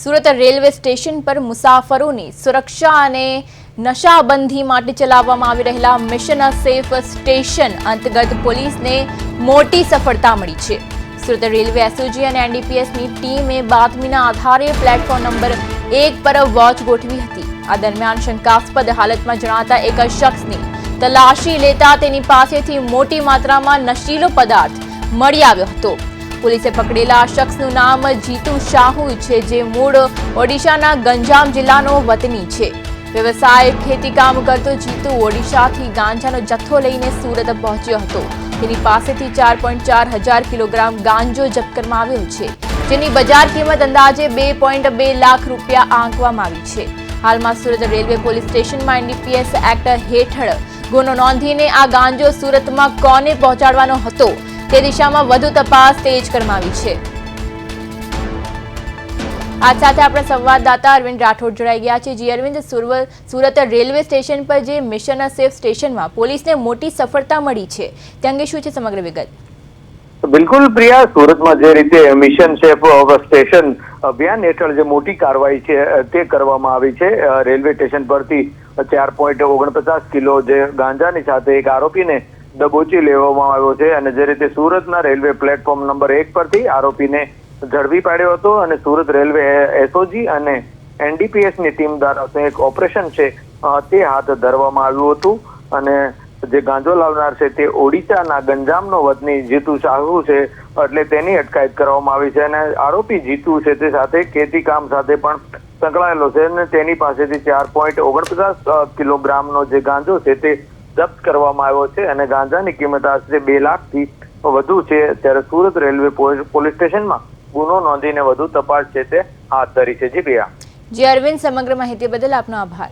Surat railway station પર મુસાફરોની સુરક્ષા અને નશાબંધી માટે ચલાવવામાં આવી રહેલા મિશન સેફ સ્ટેશન અંતર્ગત પોલીસને મોટી સફળતા મળી છે। સુરત રેલવે એસઓજી અને એનડીપીએસની ટીમે બાતમીના આધારે પ્લેટફોર્મ નંબર 1 પર વોચ ગોઠવી હતી। આ દરમિયાન શંકાસ્પદ હાલતમાં જણાતા એક શખ્સની તલાશી લેતા તેની પાસેથી મોટી માત્રામાં નશીલો પદાર્થ મળી આવ્યો હતો। પોલીસે પકડેલા શખ્સનું નામ જીતુ શાહુ છે, જે મૂળ ઓડિશાના ગંજામ જિલ્લાનો વતની છે। વ્યવસાય ખેતી કામ કરતો જીતુ ઓડિશાથી ગાંજાનો જથ્થો લઈને સુરત પહોંચ્યો હતો। તેની પાસેથી 4.4 હજાર કિલોગ્રામ ગાંજો જપ્ત કરવામાં આવ્યો છે, જેની બજાર કિંમત અંદાજે 2.2 લાખ રૂપિયા આંકવામાં આવી છે। હાલમાં સુરત રેલવે પોલીસ સ્ટેશનમાં એનડીપીએસ એક્ટ હેઠળ ગુનો નોંધીને આ ગાંજો સુરતમાં કોને પહોંચાડવાનો હતો તે દિશામાં વધુ તપાસ તેજ કરવામાં આવી છે। આ સાથે આપણા સંવાદદાતા અરવિંદ રાઠોડ જોડાઈ ગયા છે। જી અરવિંદ, સુરત રેલવે સ્ટેશન પર જે મિશન સેફ સ્ટેશનમાં પોલીસને મોટી સફળતા મળી છે, તે અંગે શું છે સમગ્ર વિગત? બિલકુલ પ્રિયા, સુરતમાં જે રીતે મિશન સેફ સ્ટેશન અભિયાન હેઠળ જે મોટી કાર્યવાહી છે તે કરવામાં આવી છે। રેલવે સ્ટેશન પરથી 4.49 કિલો જે ગાંજાની સાથે એક આરોપીને દબોચી લેવામાં આવ્યો છે અને જે રીતે સુરતના રેલવે પ્લેટફોર્મ નંબર 1 પરથી આરોપીને ઝડપી પાડ્યો હતો અને સુરત રેલવે એસઓજી અને એનડીપીએસની ટીમ દ્વારા એક ઓપરેશન છે તે હાથ ધરવામાં આવ્યું હતું અને જે ગાંજો લાવનાર છે તે ઓડિશાના ગંજામનો વતની જીતુ શાહુ છે, એટલે તેની અટકાયત કરવામાં આવી છે અને આરોપી જીતુ છે તે સાથે ખેતી કામ સાથે પણ સંકળાયેલો છે અને તેની પાસેથી 4.49 કિલોગ્રામનો જે ગાંજો છે તે જપ્ત કરવામાં આવ્યો છે અને ગાંજાની કિંમત આશરે 2 લાખથી વધુ છે। ત્યારે સુરત રેલવે પોલીસ સ્ટેશનમાં ગુનો નોંધીને વધુ તપાસ છે તે હાથ ધરી છે। જી પ્રિયા। જી અરવિંદ, સમગ્ર માહિતી બદલ આપનો આભાર।